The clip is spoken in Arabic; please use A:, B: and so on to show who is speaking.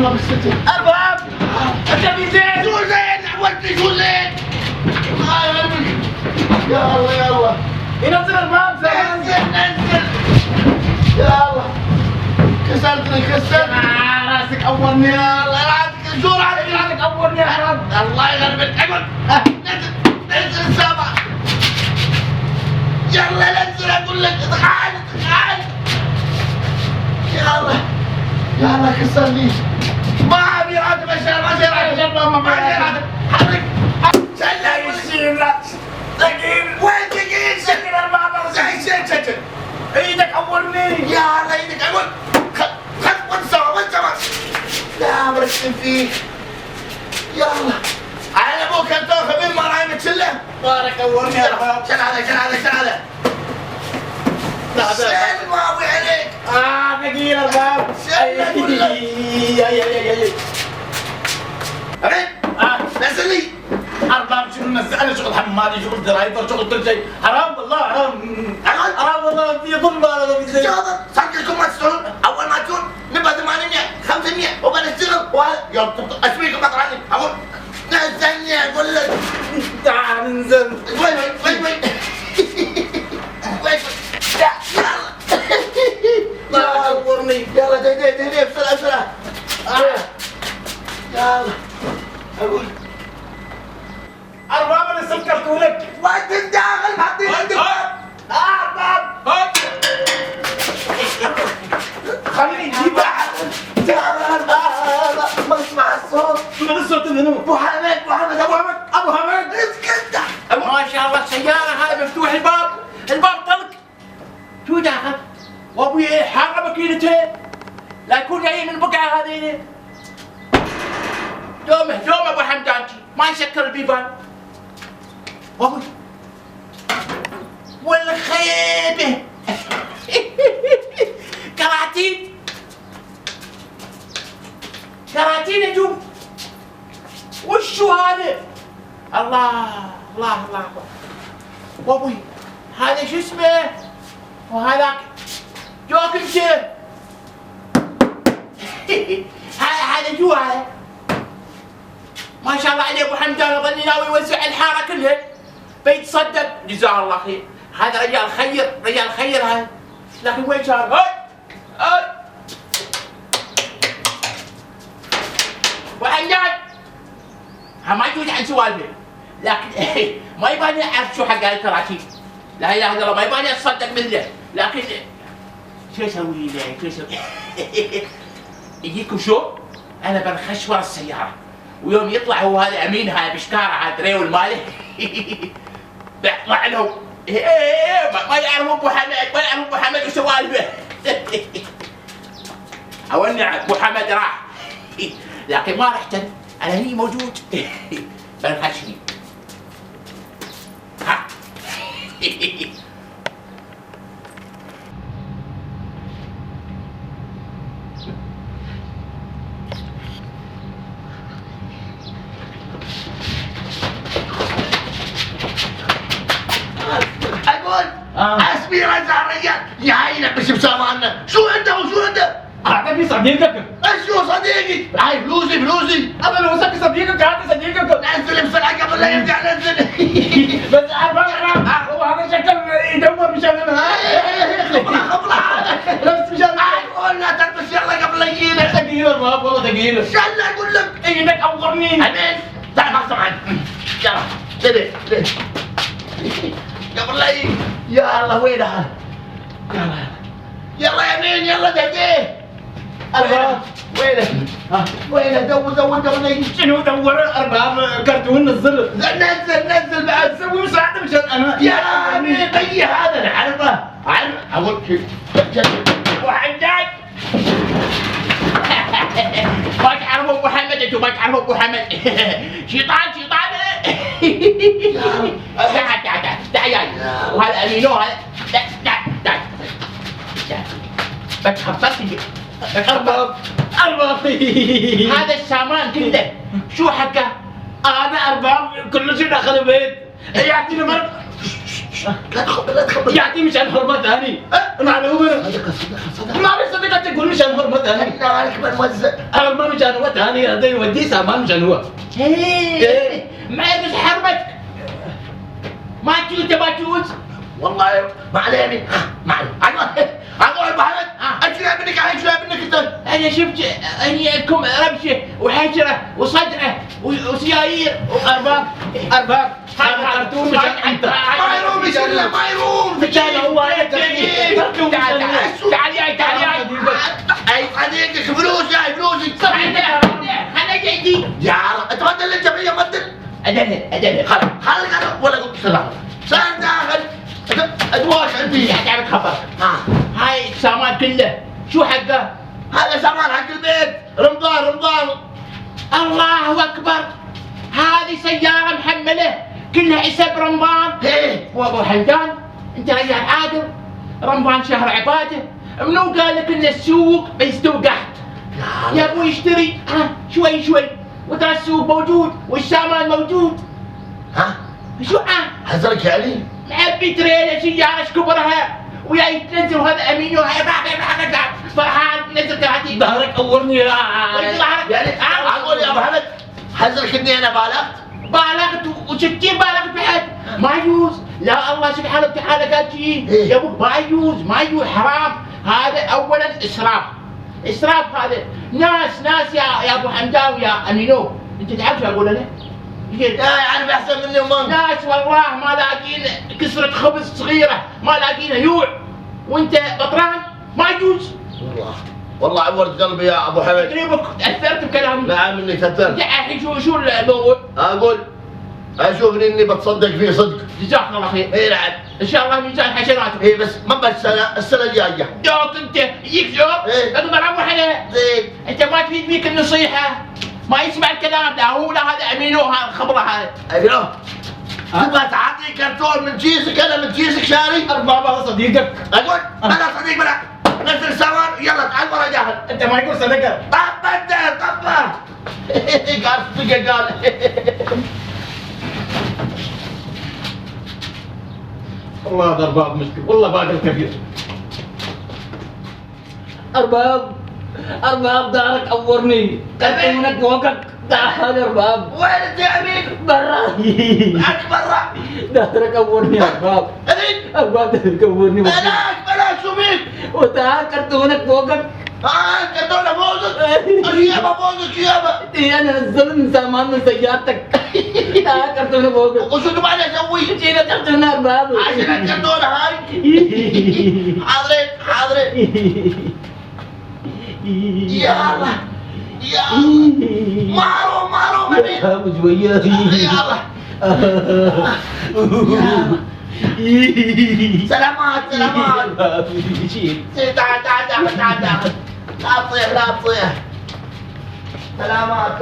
A: الله بالستر.
B: ارباب انت في زين؟
A: شو زين؟ ودي شو زين؟ يا الله يا الله.
B: ينزل الباب
A: نزل نزل. يا الله. كسرتني كسرت.
B: راسك اولني.
A: يا الله راسك زور عليك راسك.
B: اولني يا حرام.
A: الله يغلبك. اقعد. نزل نزل السما. يلا نزل اقول لك. تعال تعال. يا الله. يا الله كسرني. ما ابي راتب اشتغل ما ابي راتب. ما ابي راتب. حرك.
B: لا يصير ثقيل.
A: وين ثقيل؟
B: ثقيل الباب.
A: سجل.
B: ايدك اولني.
A: يا الله ايدك اقول. خذ وانسوا. لا برسم فيك. يا الله. على ابوك انت خبير ما رايمك شله.
B: بارك اولني يا رب.
A: شل هذا. شل ما ابوي عليك.
B: ثقيل الباب.
A: شل اقول لك. ابد. نزل لي.
B: ارباب شنو نزل؟ انا شغل حمالي شغل درايفر شغل كل شيء. حرام والله حرام. حرام والله في ظلم هذا في زين.
A: شاطر صدقكم ما تشتغلون. اول ما تجون نبغى 800 500 وبنشتغل يوم اسويكم مطرحين اقول نزلني اقول لك.
B: تعال انزل.
A: وين
B: لا تورني.
A: يلا دي بسرعة. يلا اقول
B: ارباب انا سكرته لك.
A: وانت الداخل حاطين عندك
B: ارباب خليني اجيبها.
A: ما اسمع الصوت.
B: من الصوت منو؟
A: ابو حمد
B: ابو حمد
A: اسكت.
B: ما شاء الله السيارة هاي مفتوح الباب طلق. شو داخل؟ وابوي حاره ماكينته لا يكون جاي من البقعة هذين. دومه ابو حمدانجي ما يسكر البيبان. وابوي والخيبة كراتين يا جو. وشو هذا؟ الله وابوي هذا شو اسمه؟ وهذاك جوكنشر. هذا جو هذا. ما شاء الله عليه ابو حمدان ظل ناوي يوزع الحاره كلها بيتصدق. جزاه الله خير. هذا رجال خير هذا. لكن وين شاب؟ هاي وحنان ما يجوز عن سوالفه. لكن ما يباني اعرف شو حق الكراتين. لا اله الا الله ما يباني اتصدق مثله. لكن شو اسوي له؟ شو اسوي؟ يجيكم شو؟ انا بنخش ورا السياره ويوم يطلع هو هذا امين هاي بشكاره عاد ريول ماله بيطلع لهم ما يعرفوا ابو حمد وسوالفه. اولني ابو حمد راح لكن ما رحت انا هني موجود. بنخشني ها.
A: اقول اسمي رزع رجال يعينك بس بسامعنا. شو عنده؟
B: اعطني صديقك.
A: شو صديقي؟ هاي فلوسي.
B: انا لو سبت صديقك اعطي صديقك.
A: نزل بسرعة قبل لا يرجع نزل.
B: بس هو هذا شكل يدور مشان
A: خبرة
B: نفس مشان
A: اقول لا تلبس يلا قبل لا يجينا.
B: ثقيل الراب والله ثقيل.
A: شل اقول لك.
B: ايدك اورني.
A: امين تعال ما سمعت. يلا ليه قبل لا يجي. يا الله وين هذا؟ يلا يا امين يلا دقيه. وينه دور قبل لا يجي.
B: شنو دور ارباب كرتون نزل
A: نزل بعد.
B: سوي مساعدة مشان انا.
A: يا امين بي هذا نعرفه اقول
B: وحجاج ما تعرفوا ابو حمد. انتم ما تعرفوا ابو حمد. شيطان تعال وهذا امينو هذا تعال بتخبطني. ارباب هذا السامان كله شو حقه؟ انا ارباب كل شيء داخل البيت. يعطيني مرق
A: لا تخبر لا تخبر.
C: يا أخي مشان حرمة هاني. معلومة.
A: صدق.
C: ما في صديقة تقول مشان حرمة هاني.
A: لا عليك من موزع.
C: ما مشان هو هاني هذا يودي سامان مشان هو.
B: ايه ما يلبس حرمتك. ما تجوز تبغى تجوز.
A: والله ما عليني ما علي. اقول بحرك اشياء منك اشياء منك انت.
B: انا شفت انيكم ربشه وحجره وصدعه وسيايير
C: أرباب هذا كرتون مشان أنت.
A: ما يروم بسله ما يروم.
C: مشان هو كرتون
B: تعال
C: مشان هو.
B: تعال تعال
A: اي صديقك فلوس جاي فلوسي.
B: انا جاي
A: يا رب انت ما تدل الجمعيه ما تدل.
B: ادنى
A: خلق انا ولا قلت سلام. صار داخل ادواش عندي.
B: تعال خبر هاي السامان كله شو حقه؟
A: هذا سامان حق البيت. رمضان.
B: الله اكبر هذه سياره محمله كلها حساب رمضان.
A: ايه
B: وابو حمدان انت رجال عادل رمضان شهر عباده منو قال لك ان السوق بيستوقعت؟ يا ابوي اشتري شوي وترى السوق موجود والسامان موجود.
A: ها
B: شو
A: حزرك يعني؟
B: معبي تريلا سيارة كبرها ويا تنزل وهذا امين وهاي فرحان نزل كراتين.
C: ظهرك أورني يا
A: يعني اقول يا ابو حمد حزرك اني انا
B: بالغت وستين بالغت بحد ما يجوز. لا الله سبحانه وتعالى قال شيء يا ابو ما يجوز حرام. هذا اولا اسراف هذا ناس يا ابو حمدان ويا امينو انت تعرف شو اقول انا؟
A: لا يعرف احسن مني ومن.
B: ناس والله ما لاقين كسرة خبز صغيرة ما لاقينها يوع وانت بطران ما يجوز.
A: والله عورت قلبي يا ابو حمد.
B: تقريبا اثرت بكلامي.
A: نعم اني كثرت.
B: الحين شو الموضوع؟
A: اقول اشوفني اني بتصدق فيه صدق.
B: جزاك الله خير.
A: اي نعم.
B: ان شاء الله ميزان حسناتك.
A: اي بس ما بس السنه الجايه.
B: دوك انت يجيك زور
A: إيه.
B: اقدر اروح عليه.
A: زين.
B: انت ما تفيد بيك النصيحة ما يسمع الكلام لا هو لا هذا امينو هذا خبره هذا.
A: ايوه تبغى تعطي كرتون من كيسك انا من كيسك شاري؟
C: أرباب هذا صديقك.
A: اقول انا صديق بلا نزل السوار يلا تعال ورا جاهل.
C: أنت ما يقول صديقك.
A: طب انت قال صدق قال.
C: والله هذا أرباب مشكلة والله باقي كبير. أرباب دارك أورني كرتونك وقك تعال أرباب.
A: وين انت يا امين؟
C: برا
A: معك برا.
C: دارك أورني أرباب. أرباب دارك أورني
A: بلاك شو بيك؟
C: وتعال كرتونك وقك.
A: كرتونه فوقك. اليابا فوقك يابا.
C: إيه أنا نزلت من سامان من سيارتك. تعال كرتونك وقك.
A: وشو تبغى اسوي؟
C: جينا كرتونة أرباب.
A: عشان الكرتونه هاي. حاضرين. يا الله معروف امين.
C: أبو شوية.
A: يا الله سلامات تعال لا تطيح سلامات.